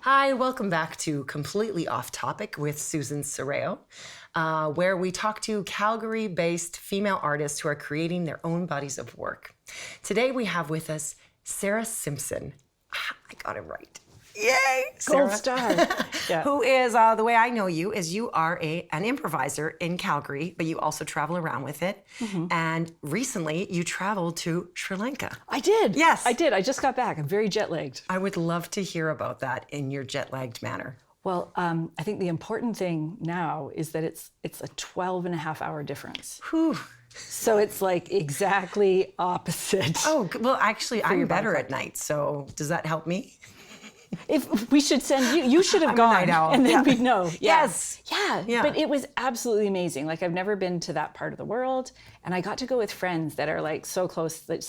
Hi, welcome back to Completely Off Topic with Susan Serrao, where we talk to Calgary-based female artists who are creating their own bodies of work. Today we have with us Sara Simpson. I got it right. Yay! Gold Sara. star. Yeah. Who is, the way I know you is you are an improviser in Calgary, but you also travel around with it. Mm-hmm. And recently you traveled to Sri Lanka. I did. Yes. I did. I just got back. I'm very jet-lagged. I would love to hear about that in your jet-lagged manner. Well, I think the important thing now is that it's a 12 and a half hour difference. Whew. So it's like exactly opposite. Oh, well, actually, I'm better at night, so does that help me? If we should send you should have I'm gone, a night owl. and then Yeah. we'd know. Yeah. Yes. Yeah. But it was absolutely amazing. Like I've never been to that part of the world, and I got to go with friends that are like so close that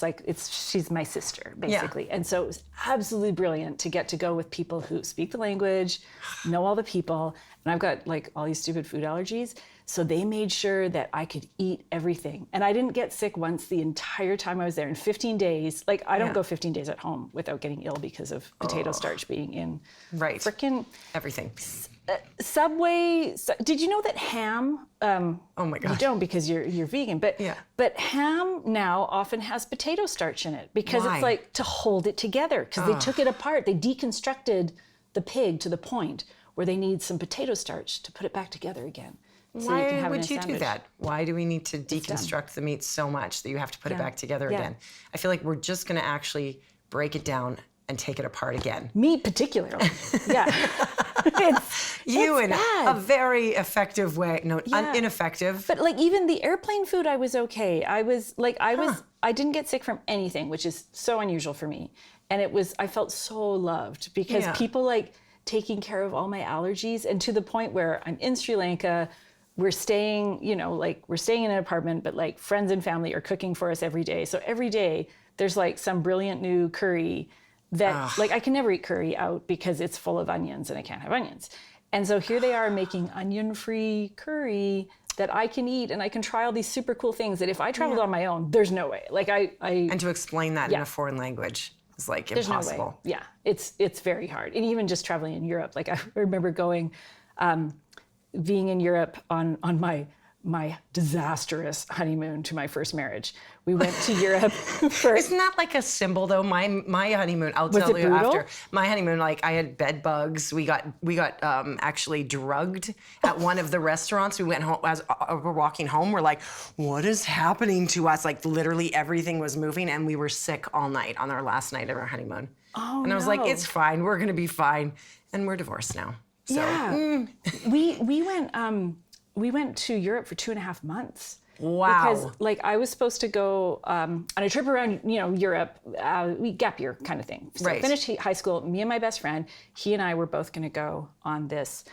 she's my sister basically. Yeah. And so it was absolutely brilliant to get to go with people who speak the language, know all the people, and I've got like all these stupid food allergies. So they made sure that I could eat everything. And I didn't get sick once the entire time I was there. In 15 days, like I don't go 15 days at home without getting ill because of potato starch being in frickin' everything. Subway. Did you know that ham? Oh my God. You don't because you're vegan, but ham now often has potato starch in it because Why? It's like to hold it together because they took it apart. They deconstructed the pig to the point where they need some potato starch to put it back together again. So Why would you do that? Why do we need to deconstruct the meat so much that you have to put it back together again? I feel like we're just going to actually break it down and take it apart again. Meat particularly. Yeah. it's in bad. a very effective way. No, ineffective. But like even the airplane food, I was okay. I didn't get sick from anything, which is so unusual for me. And I felt so loved because people like taking care of all my allergies, and to the point where I'm in Sri Lanka. We're staying in an apartment, but like friends and family are cooking for us every day. So every day there's like some brilliant new curry that like I can never eat curry out because it's full of onions and I can't have onions. And so here they are making onion-free curry that I can eat, and I can try all these super cool things that if I traveled on my own, there's no way. Like and to explain that in a foreign language is like impossible. There's no way. Yeah, it's very hard. And even just traveling in Europe, like I remember going, being in Europe on my disastrous honeymoon to my first marriage. We went to Europe for... Isn't that like a symbol though? My honeymoon, I'll tell you after. My honeymoon, like I had bed bugs. We got actually drugged at one of the restaurants. We went home, as we're walking home, we're like, what is happening to us? Like literally everything was moving, and we were sick all night on our last night of our honeymoon. Oh, and I was like, it's fine. We're gonna be fine. And we're divorced now. So, yeah. We went to Europe for 2.5 months. Wow. Because like I was supposed to go on a trip around, Europe, gap year kind of thing. So I finished high school, me and my best friend, he and I were both going to go on this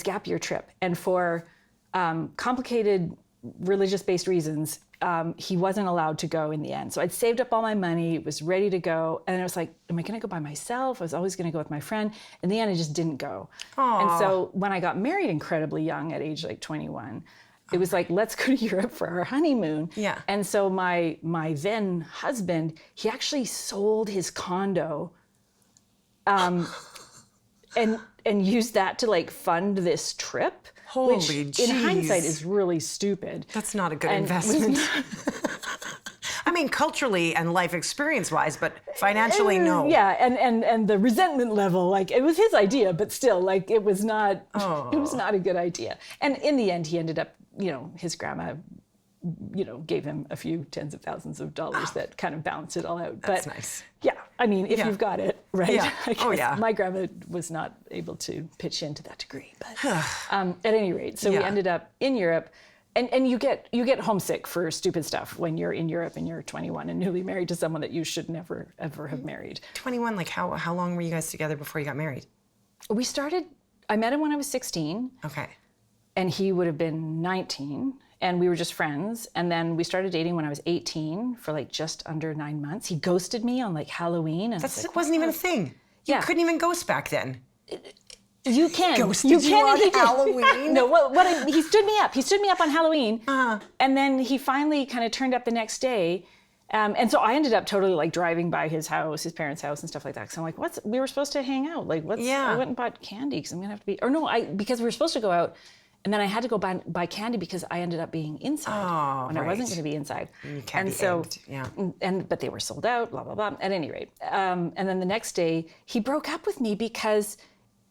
gap year trip. And for complicated religious-based reasons, he wasn't allowed to go in the end. So I'd saved up all my money, was ready to go. And I was like, am I going to go by myself? I was always going to go with my friend. In the end, I just didn't go. Aww. And so when I got married incredibly young at age like 21, it was like, let's go to Europe for our honeymoon. Yeah. And so my then husband, he actually sold his condo and used that to like fund this trip. Holy which jeez. in hindsight is really stupid. That's not a good investment. I mean, culturally and life experience-wise, but financially, no. Yeah, and the resentment level, like it was his idea, but still, like it was not a good idea. And in the end, he ended up, his grandma, gave him a few tens of thousands of dollars that kind of balanced it all out. That's nice. Yeah, I mean, if you've got it, right? Yeah. I guess my grandma was not able to pitch in to that degree. But at any rate, so we ended up in Europe. And you get homesick for stupid stuff when you're in Europe and you're 21 and newly married to someone that you should never, ever have married. 21, like how long were you guys together before you got married? I met him when I was 16. Okay. And he would have been 19. And we were just friends. And then we started dating when I was 18 for like just under 9 months. He ghosted me on like Halloween. And That wasn't even a thing. You couldn't even ghost back then. You can. Ghosted you on Halloween? No, he stood me up. He stood me up on Halloween. And then he finally kind of turned up the next day. And so I ended up totally like driving by his house, his parents' house and stuff like that. So I'm like, we were supposed to hang out. Like, I went and bought candy because I'm going to have to be, or no, because we were supposed to go out. And then I had to go buy candy because I ended up being inside when I wasn't going to be inside. You can't be egged. Yeah. But they were sold out, blah, blah, blah. At any rate. And then the next day he broke up with me because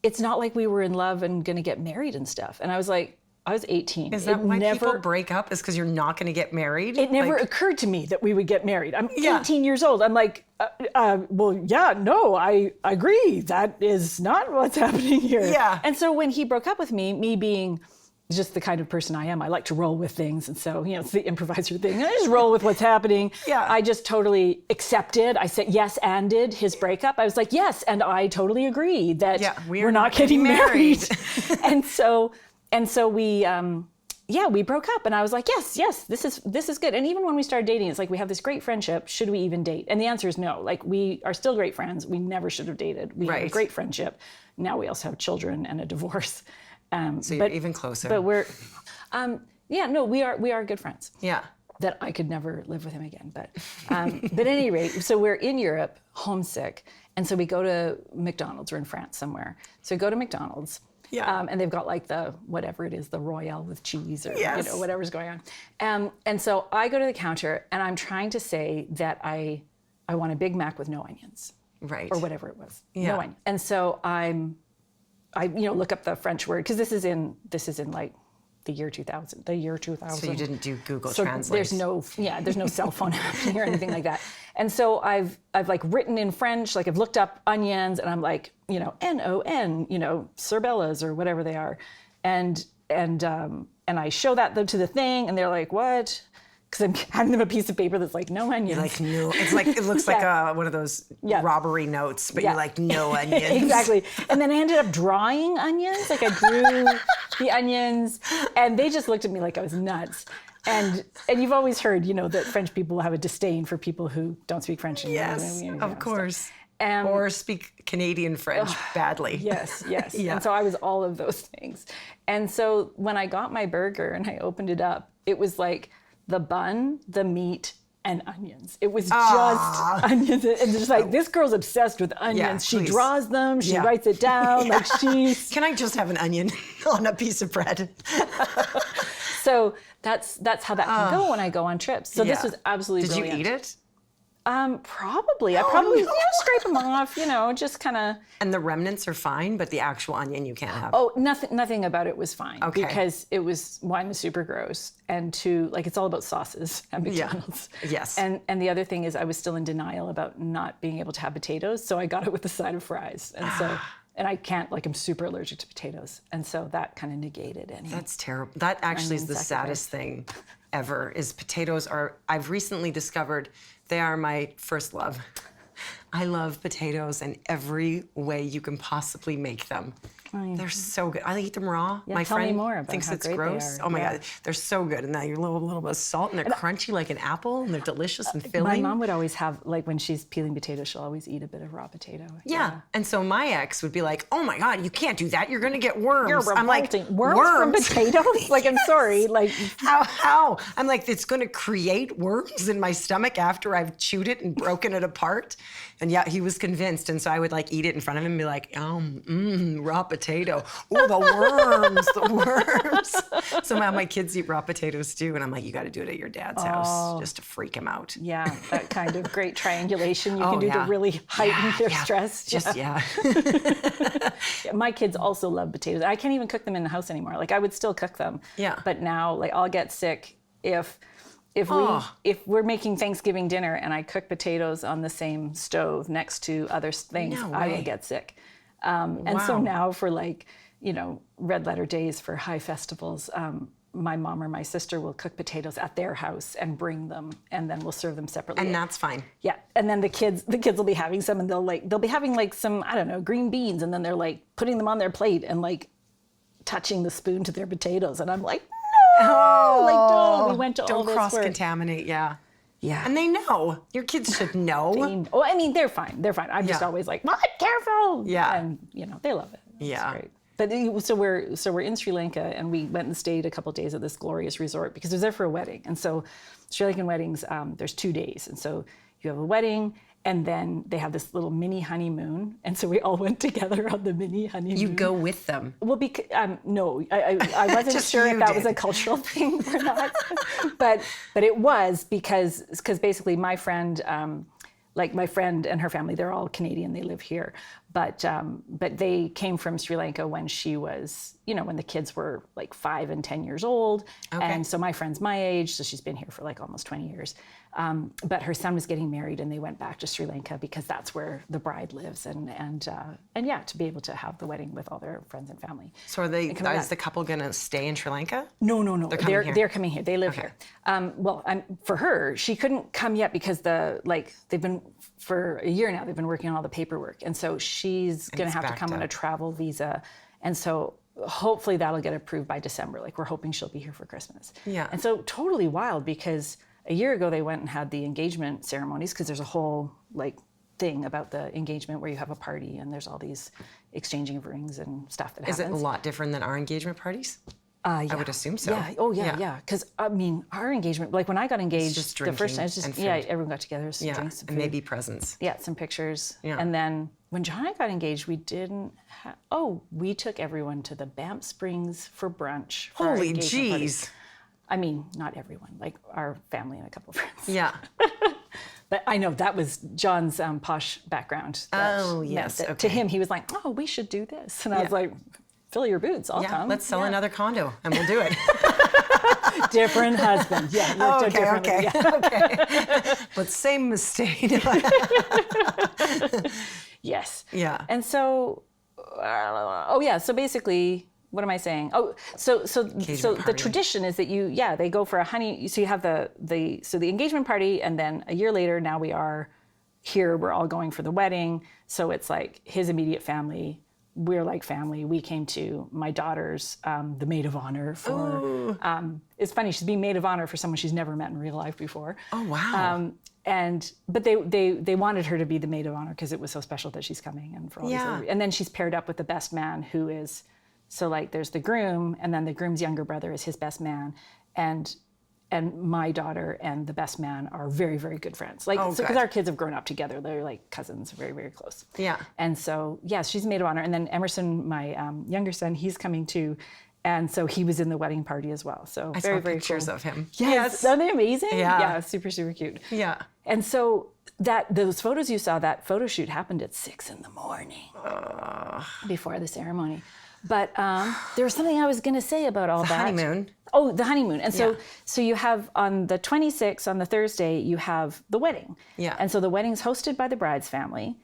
it's not like we were in love and going to get married and stuff. And I was like, I was 18. Is that why people break up? Is because you're not going to get married? It never occurred to me that we would get married. I'm 18 years old. I'm like, well, yeah, no, I agree. That is not what's happening here. Yeah. And so when he broke up with me being just the kind of person I am, I like to roll with things. And so, it's the improviser thing. I just roll with what's happening. Yeah. I just totally accepted. I said yes and did his breakup. I was like, yes, and I totally agree that we're not getting married. and so we broke up, and I was like, yes, this is good. And even when we started dating, it's like we have this great friendship. Should we even date? And the answer is no. Like, we are still great friends. We never should have dated. We have a great friendship. Now we also have children and a divorce. So you're even closer. But we're, we are good friends. Yeah. That I could never live with him again. But at any rate, so we're in Europe, homesick, and so we go to McDonald's. We're in France somewhere. So we go to McDonald's. Yeah. And they've got like the, whatever it is, the Royale with cheese or, whatever's going on. And so I go to the counter and I'm trying to say that I want a Big Mac with no onions. Right. Or whatever it was. Yeah. No onion. And so I look up the French word, because this is in like the year 2000. So you didn't do Google so Translate. There's no cell phone happening or anything like that. And so I've like written in French, like I've looked up onions and I'm like, NON, cerebellas or whatever they are. And I show that to the thing and they're like, what? Because I'm handing them a piece of paper that's like, no onions. You're like, no. It's like, it looks like one of those robbery notes, but you're like, no onions. Exactly. And then I ended up drawing onions. Like I drew the onions and they just looked at me like I was nuts. And you've always heard, that French people have a disdain for people who don't speak French. And yes, of course. Or speak Canadian French badly. Yes. Yeah. And so I was all of those things. And so when I got my burger and I opened it up, it was like the bun, the meat, and onions. It was just onions. And just like, this girl's obsessed with onions. Yeah, she draws them, she writes it down, like she's... Can I just have an onion on a piece of bread? So that's how that can go when I go on trips. So this was absolutely brilliant. Did you eat it? Probably. I probably scrape them off, just kind of. And the remnants are fine, but the actual onion you can't have. Oh, nothing about it was fine. Okay. Because it was, one, was super gross, and two, like it's all about sauces at McDonald's. Yeah. Yes. And the other thing is I was still in denial about not being able to have potatoes, so I got it with a side of fries. And so, and I can't, like I'm super allergic to potatoes. And so that kind of negated any. That's terrible. That actually is the saddest thing ever, is potatoes are, I've recently discovered they are my first love. I love potatoes in every way you can possibly make them. They're so good. I eat them raw. Yeah, my tell me friend more about thinks how it's great gross. they are. Oh my God, they're so good. And now you're a little bit of salt, and they're crunchy like an apple, and they're delicious and filling. My mom would always have, like when she's peeling potatoes, she'll always eat a bit of raw potato. Yeah. And so my ex would be like, oh my God, you can't do that. You're gonna get worms. You're I'm like, worms from potatoes? Like, I'm sorry. Like, how? I'm like, it's gonna create worms in my stomach after I've chewed it and broken it apart. And yeah, he was convinced. And so I would like eat it in front of him and be like, raw potato. Oh, the worms. So now my kids eat raw potatoes too. And I'm like, you got to do it at your dad's house just to freak him out. Yeah, that kind of great triangulation you can do to really heighten their stress. Yeah. My kids also love potatoes. I can't even cook them in the house anymore. Like I would still cook them. Yeah. But now, like I'll get sick if we're making Thanksgiving dinner and I cook potatoes on the same stove next to other things, I will get sick. And so now for like, red letter days for high festivals, my mom or my sister will cook potatoes at their house and bring them, and then we'll serve them separately. And that's fine. Yeah. And then the kids will be having some, and they'll be having like some, I don't know, green beans, and then they're like putting them on their plate and like touching the spoon to their potatoes. And I'm like, no, like, don't. We went to all this work. Don't cross-contaminate, yeah. Yeah. And they know. Your kids should know. I mean, they're fine. I'm just always like, what? Careful. Yeah. And, they love it. Yeah. It's great. But so we're in Sri Lanka, and we went and stayed a couple of days at this glorious resort because it was there for a wedding. And so Sri Lankan weddings, there's 2 days, and so you have a wedding, and then they have this little mini honeymoon, and so we all went together on the mini honeymoon. You go with them? Well, no, I wasn't sure if that was a cultural thing or not, but it was because basically my friend, my friend and her family, they're all Canadian, they live here, but they came from Sri Lanka when she was, when the kids were like 5 and 10 years old, and so my friend's my age, so she's been here for like almost 20 years. But her son was getting married, and they went back to Sri Lanka because that's where the bride lives, and yeah, to be able to have the wedding with all their friends and family. So is the couple gonna stay in Sri Lanka? No. They're coming here. They live here. For her, she couldn't come yet because they've been for a year now. They've been working on all the paperwork, and so she's gonna have to come on a travel visa, and so hopefully that'll get approved by December. Like, we're hoping she'll be here for Christmas. Yeah. And so totally wild, because a year ago they went and had the engagement ceremonies, because there's a whole thing about the engagement where you have a party and there's all these exchanging of rings and stuff that happens. Is it a lot different than our engagement parties? Yeah. I would assume so. Yeah. Oh yeah. Because our engagement, like when I got engaged, just the first time, it's and just food. everyone got together, some drinks, some and food. maybe presents. Yeah, some pictures. Yeah. And then when John and I got engaged, we didn't. We took everyone to the Banff Springs for brunch. For Holy jeez. I mean, not everyone, like our family and a couple of friends. Yeah. But I know that was John's posh background. Oh, yes. Okay. To him, he was like, "Oh, we should do this," and I was like, "Fill your boots, I'll come." Let's sell another condo and we'll do it. Different husband. Yeah. Oh, okay. Okay. Yeah. Okay. But same mistake. Yes. Yeah. And so, so basically, what am I saying? Oh, so the tradition is that they go for a so you have the engagement party, and then a year later, now we are here, we're all going for the wedding. So it's like his immediate family, we're like family. We came to my daughter's, the maid of honor for, it's funny, she's being maid of honor for someone she's never met in real life before. Oh, wow. But they wanted her to be the maid of honor because it was so special that she's coming, and for all these other, and then she's paired up with the best man, who is, so like there's the groom, and then the groom's younger brother is his best man, and my daughter and the best man are very, very good friends. Because our kids have grown up together, they're like cousins, very, very close. Yeah. And so she's maid of honor, and then Emerson, my younger son, he's coming too. And so he was in the wedding party as well. So I very, saw very pictures cool. of him. Yes. Aren't they amazing? Yeah. Yeah, super, super cute. Yeah. And so those photos you saw, that photo shoot happened at 6 a.m. before the ceremony. But there was something I was going to say about all that. The honeymoon. Oh, the honeymoon. And so you have on the 26th, on the Thursday, you have the wedding. Yeah. And so the wedding's hosted by the bride's family.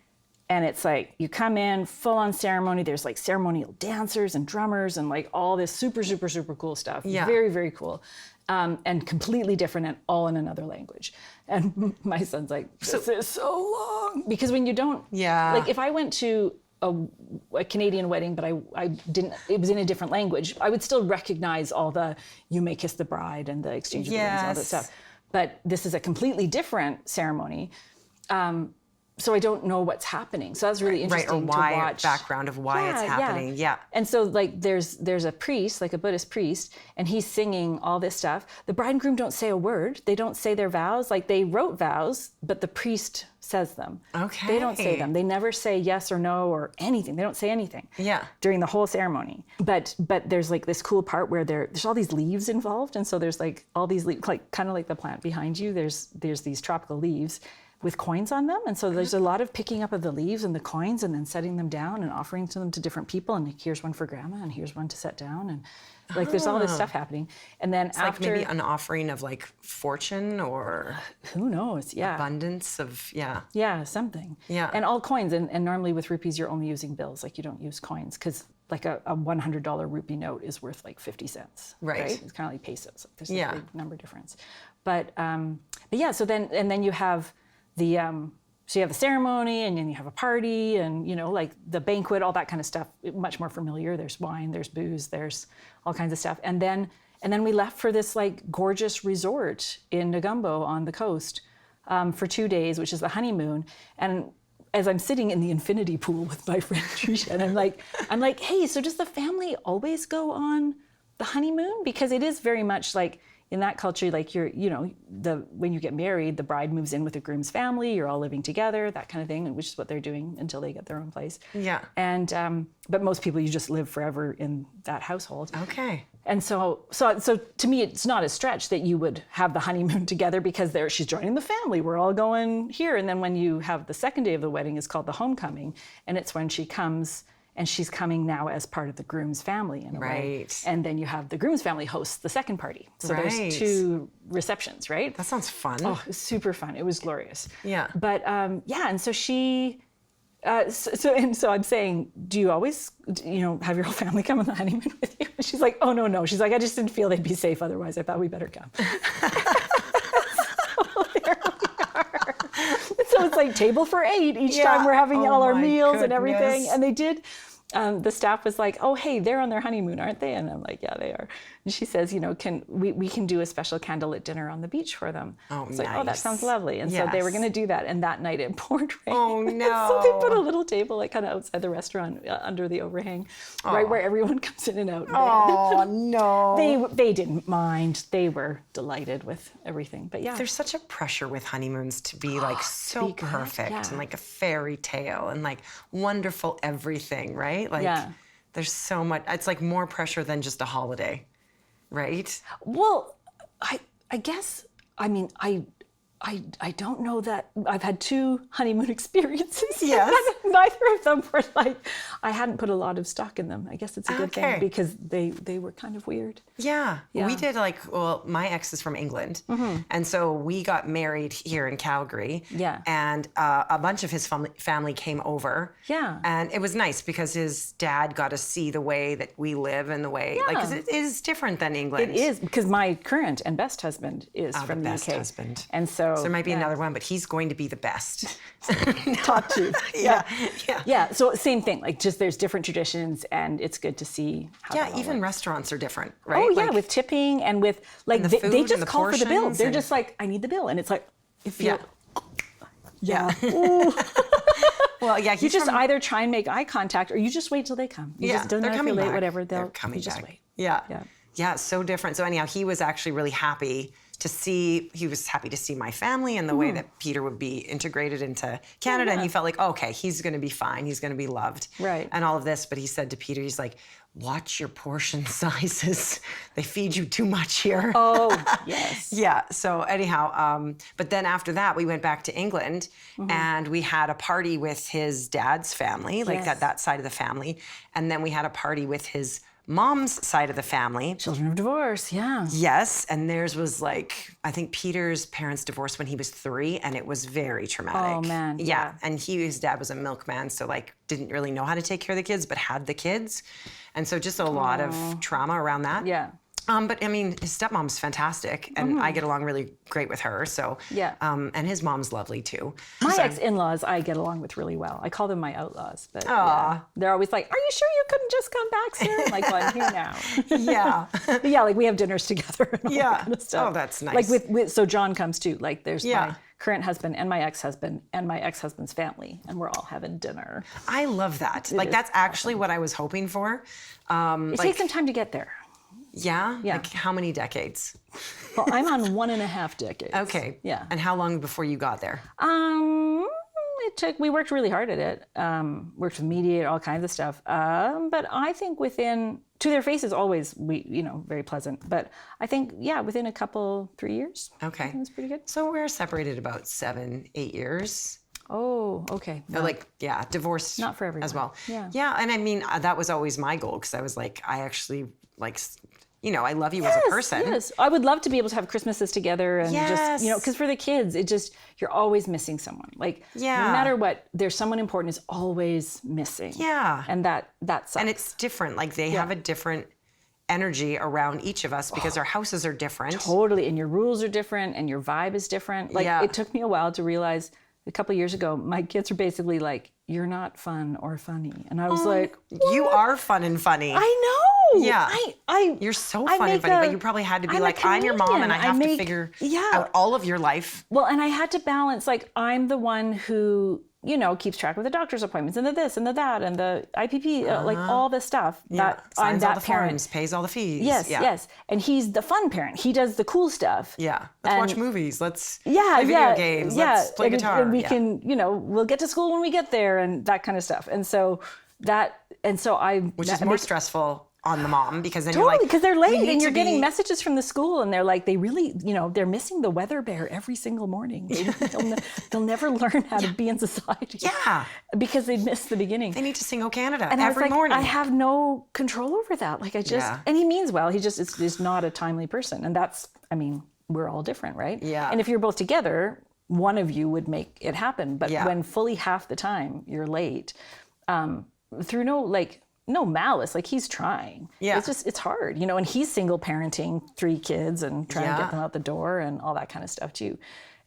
And it's like, you come in, full on ceremony. There's like ceremonial dancers and drummers and like all this super, super, super cool stuff. Yeah. Very, very cool. And completely different, and all in another language. And my son's like, this is so long. Because when you don't, like if I went to a Canadian wedding, but I didn't, it was in a different language, I would still recognize all the, you may kiss the bride and the exchange of rings and all that stuff. But this is a completely different ceremony. So I don't know what's happening. So that's really interesting to watch. Background of why it's happening. Yeah. And so like there's a priest, like a Buddhist priest, and he's singing all this stuff. The bride and groom don't say a word. They don't say their vows. Like they wrote vows, but the priest says them. Okay. They don't say them. They never say yes or no or anything. They don't say anything. Yeah. During the whole ceremony. But there's like this cool part where there's all these leaves involved, and so there's like all these leaves, like kind of like the plant behind you. There's these tropical leaves with coins on them, and so there's a lot of picking up of the leaves and the coins and then setting them down and offering them to different people, and here's one for grandma and here's one to set down, and like there's all this stuff happening. And then it's after, like maybe an offering of like fortune or who knows, abundance of something, and all coins, and normally with rupees you're only using bills, like you don't use coins, because like a $100 rupee note is worth like 50 cents, right? It's kind of like pesos. There's a big number difference, but yeah. So then you have the so you have the ceremony, and then you have a party, and like the banquet, all that kind of stuff, much more familiar. There's wine, there's booze, there's all kinds of stuff. And then we left for this like gorgeous resort in Negumbo on the coast for 2 days, which is the honeymoon. And as I'm sitting in the infinity pool with my friend Trisha, and I'm like, hey, so does the family always go on the honeymoon? Because it is very much like in that culture, like when you get married, the bride moves in with the groom's family, you're all living together, that kind of thing, which is what they're doing until they get their own place. Yeah. And but most people, you just live forever in that household. Okay. And so to me, it's not a stretch that you would have the honeymoon together, because she's joining the family. We're all going here. And then when you have the second day of the wedding, is called the homecoming, and it's when she comes. And she's coming now as part of the groom's family in a way. And then you have the groom's family hosts the second party. So there's 2 receptions, right? That sounds fun. Oh, it was super fun. It was glorious. Yeah. But and so she, so I'm saying, do you always, have your whole family come on the honeymoon with you? And she's like, oh, no. She's like, I just didn't feel they'd be safe otherwise. I thought we better come. So it's like table for 8 each time we're having all our meals and everything. And they did, the staff was like, oh, hey, they're on their honeymoon, aren't they? And I'm like, yeah, they are. And she says, we can do a special candlelit dinner on the beach for them. Oh, it's nice. like, oh, that sounds lovely. And so they were going to do that. And that night it poured rain. Oh, no. So they put a little table like kind of outside the restaurant under the overhang, right where everyone comes in and out. Oh, no. They didn't mind. They were delighted with everything. But yeah. There's such a pressure with honeymoons to be like so perfect and like a fairy tale and like wonderful everything, right? Like there's so much, it's like more pressure than just a holiday, right? Well, I guess, I mean, I don't know that I've had 2 honeymoon experiences. Yes. Neither of them were like, I hadn't put a lot of stock in them. I guess it's a good thing because they were kind of weird. Yeah. We did my ex is from England. And so we got married here in Calgary. Yeah. And a bunch of his family came over. Yeah. And it was nice because his dad got to see the way that we live and the way, because it is different than England. It is, because my current and best husband is from the best UK. Husband. And so there might be another one, but he's going to be the best. Top 2. Yeah. So same thing, like just there's different traditions and it's good to see how that all even works. Restaurants are different, right? Oh yeah, with tipping and with like and the they food just and the call for the bill. portions They're and- just like, I need the bill. And it's like, if you Yeah. Well, yeah, you just either try and make eye contact or you just wait till they come. You just don't they're matter if coming you're late, back. whatever, They're coming you just back. wait. Yeah, so different. So anyhow, he was actually really happy to see my family and the way that Peter would be integrated into Canada. And he felt like, okay, he's going to be fine. He's going to be loved. Right. And all of this. But he said to Peter, he's like, watch your portion sizes. They feed you too much here. Oh, yes. Yeah. So anyhow, but then after that, we went back to England and we had a party with his dad's family, like that side of the family. And then we had a party with his mom's side of the family. Children of divorce, yeah. Yes, and theirs was like, I think Peter's parents divorced when he was 3, and it was very traumatic. Oh, man. Yeah, and his dad was a milkman, so like didn't really know how to take care of the kids, but had the kids. And so just a lot of trauma around that. Yeah. But I mean, his stepmom's fantastic, and I get along really great with her. So and his mom's lovely too. My ex-in-laws, I get along with really well. I call them my outlaws, but they're always like, "Are you sure you couldn't just come back soon?" I'm like, well, I'm here now. Yeah, but yeah, like we have dinners together. And all that kind of stuff. Oh, that's nice. Like with so John comes too. Like there's my current husband and my ex-husband and my ex-husband's family, and we're all having dinner. I love that. Like that's actually what I was hoping for. It takes some time to get there. Yeah? Like how many decades? Well, I'm on 1.5 decades. Okay. Yeah. And how long before you got there? We worked really hard at it. Worked with Mediator, all kinds of stuff. But I think to their faces, always, very pleasant. But I think, within a couple, 3 years. Okay. It was pretty good. So we're separated about 7, 8 years. Oh, okay. No. Divorced. Not for everyone. As well. Yeah. Yeah, and I mean, that was always my goal because I was like, I actually I love you as a person. Yes, I would love to be able to have Christmases together and just, because for the kids, you're always missing someone. Like, no matter what, there's someone important is always missing. Yeah. And that sucks. And it's different. Like, they have a different energy around each of us because our houses are different. Totally. And your rules are different and your vibe is different. Like, it took me a while to realize a couple of years ago, my kids are basically like, you're not fun or funny. And I was like, what? You are fun and funny. I know. Yeah. You're so fun and funny, but you probably had to be like, I'm your mom and I have to figure out all of your life. Well, and I had to balance, like, I'm the one who keeps track of the doctor's appointments and the this and the that and the IPP, like all this stuff. That I'm Signs that all the parent. forms, pays all the fees. Yes. And he's the fun parent. He does the cool stuff. Yeah. Let's watch movies. Let's play video games. Let's play guitar. And we can, we'll get to school when we get there and that kind of stuff. And so which is more stressful on the mom, because then totally, you're like, because they're late and you're getting messages from the school and they're like, they really, they're missing the weather bear every single morning. They'll never learn how to be in society. Yeah. Because they missed the beginning. They need to sing O Canada and every morning. I have no control over that. Like and he means well, he just is not a timely person. And that's, we're all different, right? Yeah. And if you're both together, one of you would make it happen. But when fully half the time you're late, through no malice, like he's trying. Yeah. It's hard, and he's single parenting 3 kids and trying to get them out the door and all that kind of stuff too.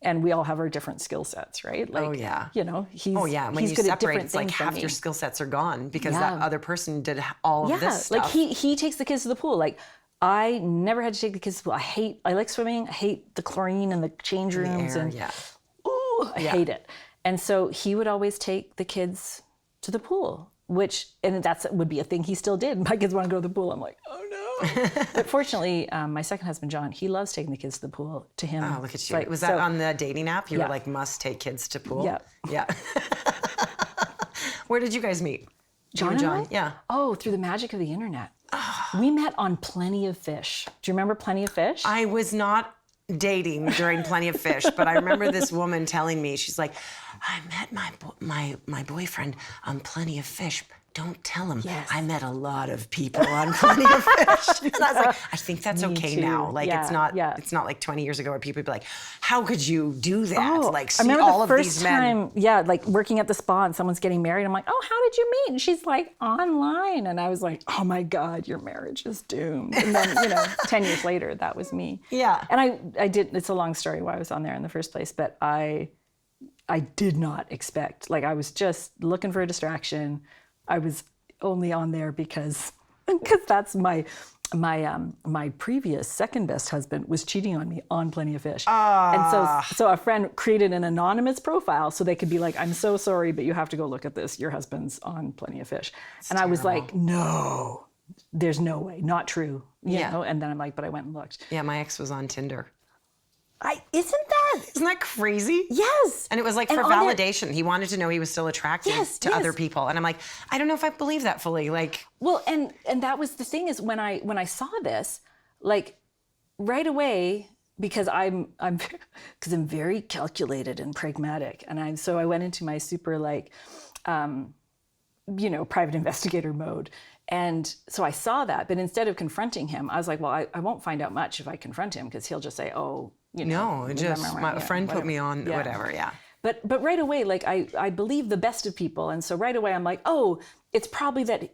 And we all have our different skill sets, right? Like, he's when you good at separate, different it's like things than half me. your skill sets are gone because that other person did all of this stuff. Like he takes the kids to the pool. Like I never had to take the kids to the pool. I like swimming. I hate the chlorine and the change rooms I hate it. And so he would always take the kids to the pool. And that would be a thing he still did. My kids want to go to the pool. I'm like, oh no. But fortunately, my second husband, John, he loves taking the kids to the pool. To him. Oh, look at you. Was that on the dating app? You were like, must take kids to pool? Yeah. Yeah. Where did you guys meet? John and I? Yeah. Oh, through the magic of the internet. We met on Plenty of Fish. Do you remember Plenty of Fish? I was not dating during Plenty of Fish, but I remember this woman telling me, she's like, I met my boyfriend on Plenty of Fish. Don't tell him. Yes. I met a lot of people on Plenty of Fish. And I was like, I think that's okay too. now. Like it's not like 20 years ago where people would be like, how could you do that? Like see all of these men. I remember the first time, like working at the spa and someone's getting married. I'm like, oh, how did you meet? And she's like, online. And I was like, oh my God, your marriage is doomed. And then, 10 years later, that was me. Yeah. And I did, it's a long story why I was on there in the first place, but I did not expect, like I was just looking for a distraction. I was only on there because that's my previous second best husband was cheating on me on Plenty of Fish. And so a friend created an anonymous profile so they could be like, I'm so sorry, but you have to go look at this. Your husband's on Plenty of Fish. And I was like, no, there's no way, not true. You know? And then I'm like, but I went and looked. Yeah, my ex was on Tinder. Isn't that crazy? Yes. And it was like for validation. He wanted to know he was still attracted to other people. And I'm like, I don't know if I believe that fully. Like, well, and that was the thing is when I saw this, like right away, because I'm very calculated and pragmatic, and I went into my super like, private investigator mode. And so I saw that, but instead of confronting him, I was like, well, I won't find out much if I confront him because he'll just say, oh, no, just my friend put me on whatever. Yeah. But right away, like I believe the best of people. And so right away I'm like, oh, it's probably that,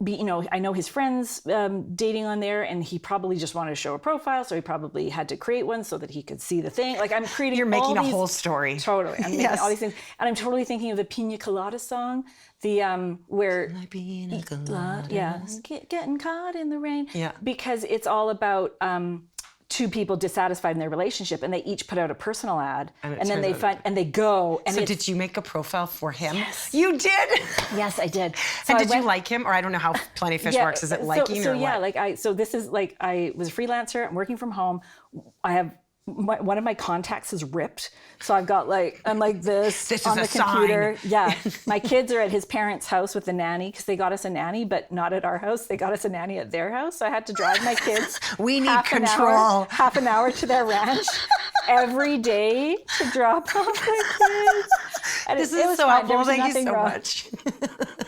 I know his friends dating on there and he probably just wanted to show a profile. So he probably had to create one so that he could see the thing. Like I'm creating You're making a whole story. Totally. I'm making all these things. And I'm totally thinking of the Pina Colada song, the where Pina Colada. Getting caught in the rain. Yeah. Because it's all about two people dissatisfied in their relationship and they each put out a personal ad and then they find and they go and so did you make a profile for him? Yes. You did? Yes, I did. So and did you like him? Or I don't know how Plenty of Fish works. Is it liking or what? This is like I was a freelancer, I'm working from home. I have one of my contacts is ripped. So I've got I'm like this on the computer. Sign. Yeah. My kids are at his parents' house with the nanny because they got us a nanny, but not at our house. They got us a nanny at their house. So I had to drive my kids we need control. Half an hour to their ranch every day to drop off the kids. And this is so helpful. Thank you so much.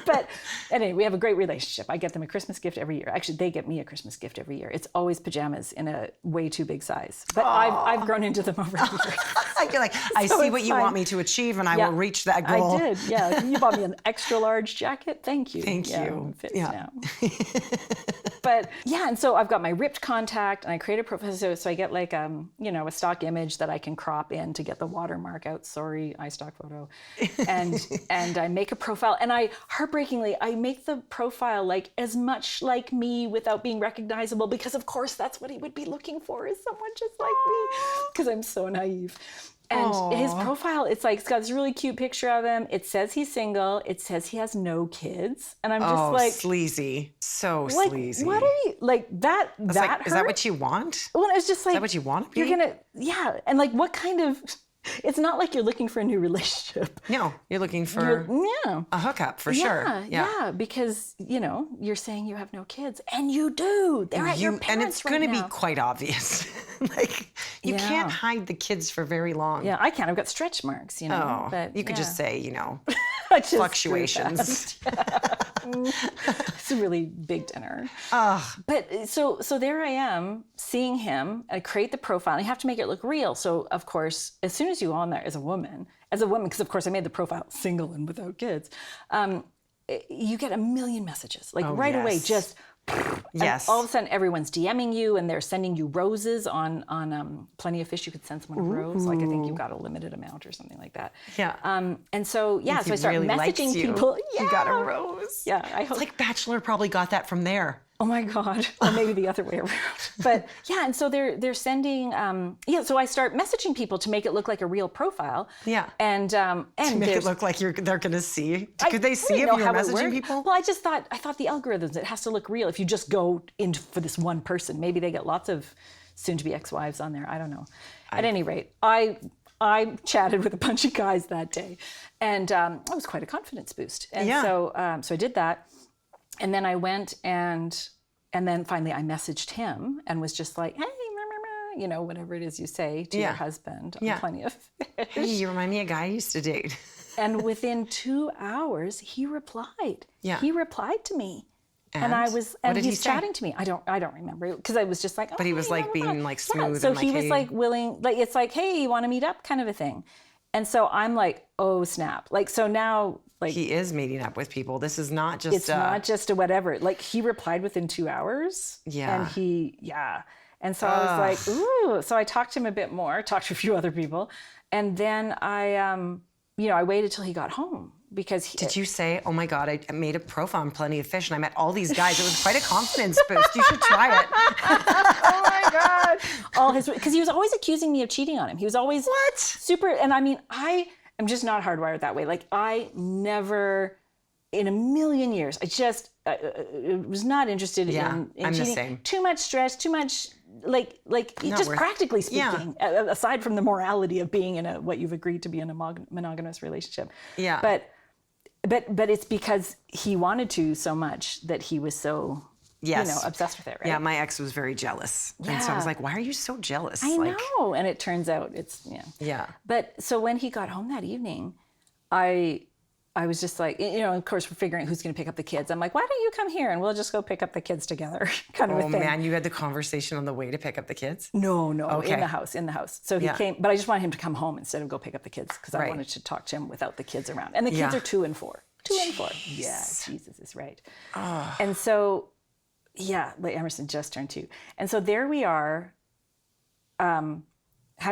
But anyway, we have a great relationship. I get them a Christmas gift every year. Actually, they get me a Christmas gift every year. It's always pajamas in a way too big size. But I've grown into them over the years. I feel like I see what you want me to achieve and I will reach that goal. I did, yeah. You bought me an extra large jacket. Thank you. Thank you. It fits now. But yeah, and so I've got my ripped contact and I create a profile. So I get a stock image that I can crop in to get the watermark out. Sorry, iStock photo. And I make a profile and heartbreakingly, I make the profile as much like me without being recognizable because of course that's what he would be looking for is someone just like me because I'm so naive. And his profile, it's got this really cute picture of him. It says he's single. It says he has no kids. And I'm just like, sleazy. So sleazy. What are you, that is that what you want? Well, it's just like, is that what you want to be? And what kind of, it's not like you're looking for a new relationship. No, you're looking for a hookup for sure. Yeah, because, you're saying you have no kids, and you do. They're at your parents' and it's going to be now. quite obvious. You can't hide the kids for very long. Yeah, I can't. I've got stretch marks, but you could just say, fluctuations. It's a really big dinner. But so there I am seeing him. I create the profile, and you have to make it look real. So of course, as soon as you go on there as a woman, because of course I made the profile single and without kids, you get a million messages right away. Just yes. All of a sudden, everyone's DMing you, and they're sending you roses on Plenty of Fish. You could send someone a rose. I think you've got a limited amount or something like that. Yeah. And so so I start really messaging you. people. Yeah. You got a rose. Yeah. I hope. It's like Bachelor probably got that from there. Oh my God. Or maybe the other way around. But and so they're sending, so I start messaging people to make it look like a real profile. Yeah. And to make it look like they're going to see. Could they see if you're messaging people? Well, I thought the algorithms, it has to look real. If you just go in for this one person, maybe they get lots of soon-to-be ex-wives on there. I don't know. At any rate, I chatted with a bunch of guys that day, and it was quite a confidence boost. And so I did that. And then I went and then finally I messaged him and was just like, hey, whatever it is you say to your husband on Plenty of Fish. Hey, you remind me of a guy I used to date. And within 2 hours, he replied. Yeah. He replied to me. And he's chatting to me. I don't remember, because I was just like, but he was being smooth. So and he was hey. willing, it's like, hey, you want to meet up, kind of a thing. And so I'm like, oh snap. So now he is meeting up with people. This is not just it's not just a whatever. He replied within 2 hours. Yeah. And and so I was like, ooh. So I talked to him a bit more, talked to a few other people. And then I waited till he got home, because Did you say, oh my God, I made a profile on Plenty of Fish and I met all these guys. It was quite a confidence boost. You should try it. Oh my God. Because he was always accusing me of cheating on him. He was always super. And I mean, I am just not hardwired that way. I never in a million years, I was not interested in I'm cheating. the same. Too much stress, too much, just practically speaking, aside from the morality of being in what you've agreed to be in a monogamous relationship. Yeah. But it's because he wanted to so much that he was so, obsessed with it, right? Yeah, my ex was very jealous. Yeah. And so I was like, why are you so jealous? I know. And it turns out it's, Yeah. But so when he got home that evening, I was just like, of course we're figuring out who's going to pick up the kids. I'm like, why don't you come here and we'll just go pick up the kids together, kind of a thing. Oh man, you had the conversation on the way to pick up the kids? No, Okay. in the house. So he came, but I just wanted him to come home instead of go pick up the kids, because I wanted to talk to him without the kids around. And the kids are 2 and 4. 2 and 4. Yeah, Jesus is right. Oh. And so, Emerson just turned 2. And so there we are, having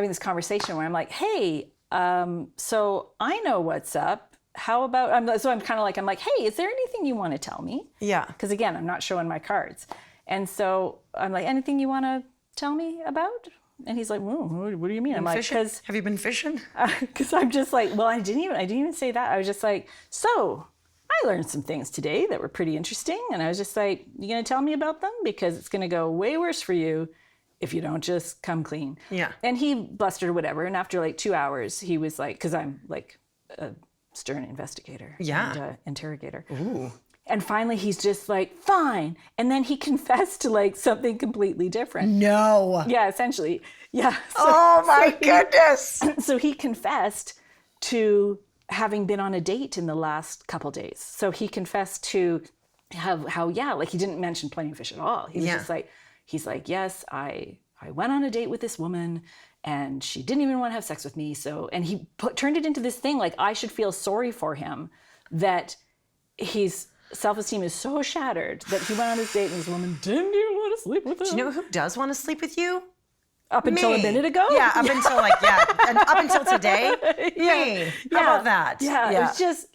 this conversation where I'm like, hey, so I know what's up. How about, I'm kind of like, hey, is there anything you want to tell me? Yeah. Because again, I'm not showing my cards. And so I'm like, anything you want to tell me about? And he's like, well, what do you mean? I'm like, have you been fishing? Because I'm just like, well, I didn't even say that. I was just like, so I learned some things today that were pretty interesting. And I was just like, you going to tell me about them? Because it's going to go way worse for you if you don't just come clean. Yeah. And he blustered or whatever. And after 2 hours, he was like, because I'm a stern investigator and interrogator. Ooh. And finally he's just like, fine. And then he confessed to something completely different. No. Yeah, essentially. Yeah. Oh my goodness. So he confessed to having been on a date in the last couple days. So he confessed to how he didn't mention Plenty of Fish at all. He was just like, he's like, yes, I went on a date with this woman, and she didn't even want to have sex with me. So, and he turned it into this thing, I should feel sorry for him, that his self-esteem is so shattered that he went on this date and this woman didn't even want to sleep with him. Do you know who does want to sleep with you? Up until a minute ago? Yeah, up until and up until today? Me. How about that? Yeah, it was just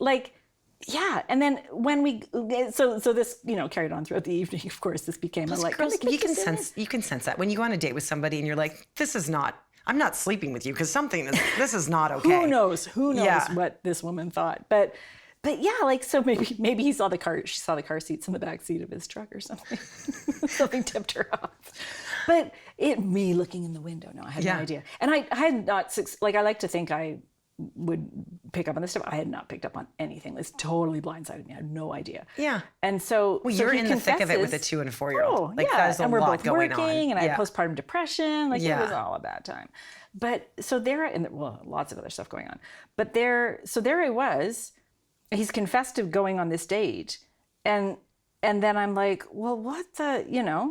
and then when so this, carried on throughout the evening, of course, this became girls, you can sense that when you go on a date with somebody and you're like, this is not, I'm not sleeping with you because this is not okay. Who knows what this woman thought. But yeah, like, so maybe she saw the car seats in the back seat of his truck or something. Something tipped her off. But me looking in the window, no, I had no idea. And I had not, like, I like to think I would pick up on this stuff. I had not picked up on anything. This totally blindsided me. I had no idea. Yeah. And so, you're in the thick of it with a 2 and a 4-year-old. Oh, like, there's a and we're lot both going working, on. and I had postpartum depression. Like, it Yeah. was all a bad time. But so lots of other stuff going on. But there I was. He's confessed to going on this date, and then I'm like, well, what the,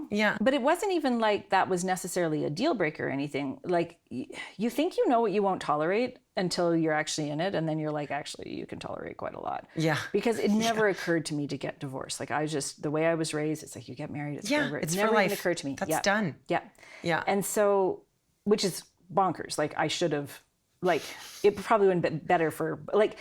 Yeah. But it wasn't even like that was necessarily a deal breaker or anything. Like, you think you know what you won't tolerate until you're actually in it, and then you're like, actually, you can tolerate quite a lot. Yeah. Because it never occurred to me to get divorced. Like, the way I was raised, it's like, you get married, it's forever. It's never for life. even occurred to me. That's done. Yeah. Yeah. And so, which is bonkers. Like, I should have, like, it probably would have been better for, like,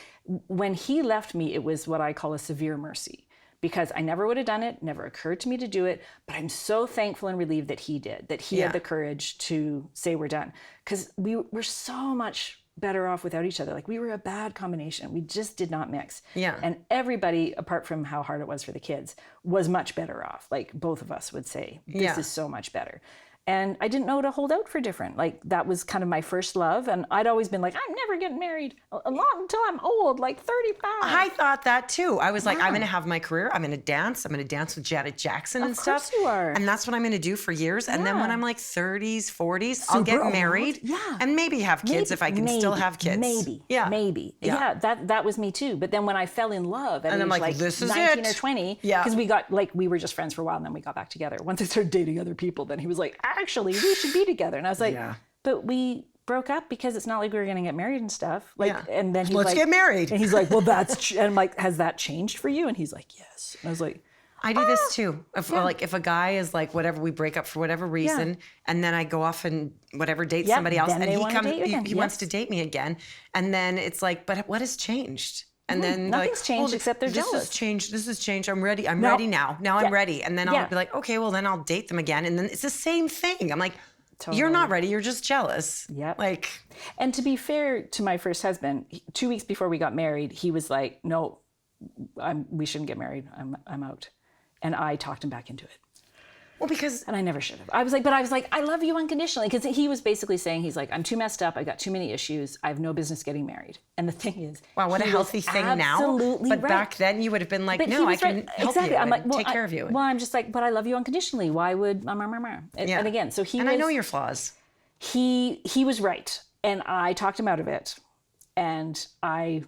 when he left me, it was what I call a severe mercy, because I never would have done it, never occurred to me to do it, but I'm so thankful and relieved that he did, that he had the courage to say we're done. Because we were so much better off without each other. Like, we were a bad combination. We just did not mix. Yeah. And everybody, apart from how hard it was for the kids, was much better off. Like, both of us would say, this is so much better. And I didn't know to hold out for different. Like, that was kind of my first love. And I'd always been like, I'm never getting married until I'm old, like 35. I thought that too. I was like, I'm going to have my career. I'm going to dance. I'm going to dance with Janet Jackson and stuff. Of course you are. And that's what I'm going to do for years. And then when I'm like 30s, 40s, I'll get married. Yeah. And maybe have kids if I can still have kids. Maybe. Yeah. Maybe. Yeah. That was me too. But then when I fell in love at age like this is 19 it. or 20, Yeah. because we were just friends for a while and then we got back together. Once I started dating other people, then he was like, actually, we should be together. And I was like, but we broke up because it's not like we were going to get married and stuff. Like, and then he's Let's get married. And he's like, well, and I'm like, has that changed for you? And he's like, yes. And I was like, I do this too. If a guy is like, whatever, we break up for whatever reason, and then I go off and date somebody else, and he wants to date me again, and then it's like, but what has changed? And then nothing's changed except they're jealous. This has changed. I'm ready. I'm ready now. Now I'm ready. And then I'll be like, okay, well then I'll date them again. And then it's the same thing. I'm like, you're not ready. You're just jealous. Yep. Like, and to be fair to my first husband, 2 weeks before we got married, he was like, no, we shouldn't get married. I'm out. And I talked him back into it. well, because And I never should have. I was like, I love you unconditionally. Because he was basically saying, he's like, I'm too messed up. I got too many issues. I have no business getting married. And the thing is, wow, what a healthy thing now. Absolutely But right. back then you would have been like, But no, he I was can right. help Exactly. you I'm like, and take care of you. Well, I'm just like, but I love you unconditionally. Why would, And again, so he and I know your flaws. He was right. And I talked him out of it. And I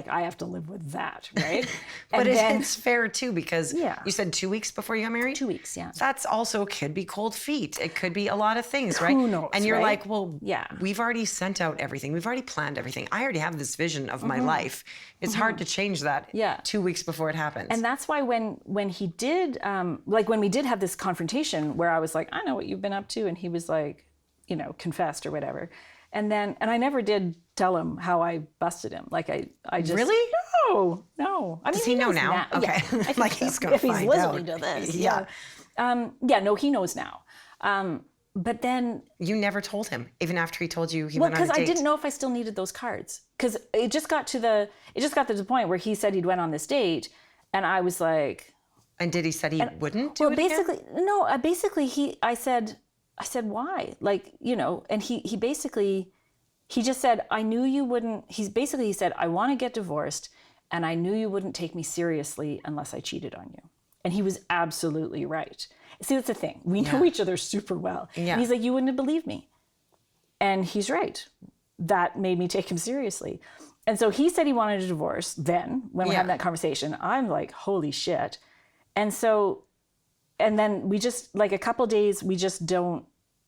have to live with that, right? But and it's fair too, because you said 2 weeks before you got married? 2 weeks, yeah. That's also could be cold feet. It could be a lot of things, right? Who knows, and you're right? like, well, we've already sent out everything. We've already planned everything. I already have this vision of my life. It's hard to change that 2 weeks before it happens. And that's why when he did, when we did have this confrontation where I was like, I know what you've been up to. And he was like, confessed or whatever. And I never did tell him how I busted him. Like I just Really? No. I mean, Does he know knows now? Okay. Yeah, I think Like so. he's gonna if find he's listening out. to this. Yeah. No, he knows now. But then You never told him, even after he told you he well, went on a because date. I didn't know if I still needed those cards. Because it just got to the point where he said he'd went on this date, and I was like. And did he said he wouldn't do it basically, again? no. I said why? Like, and he basically. He just said, I knew you wouldn't, he said, I want to get divorced and I knew you wouldn't take me seriously unless I cheated on you. And he was absolutely right. See, that's the thing. We know each other super well. Yeah. And he's like, you wouldn't have believed me. And he's right. That made me take him seriously. And so he said he wanted a divorce then when we had that conversation. I'm like, holy shit. And then we just, like a couple days, we just don't,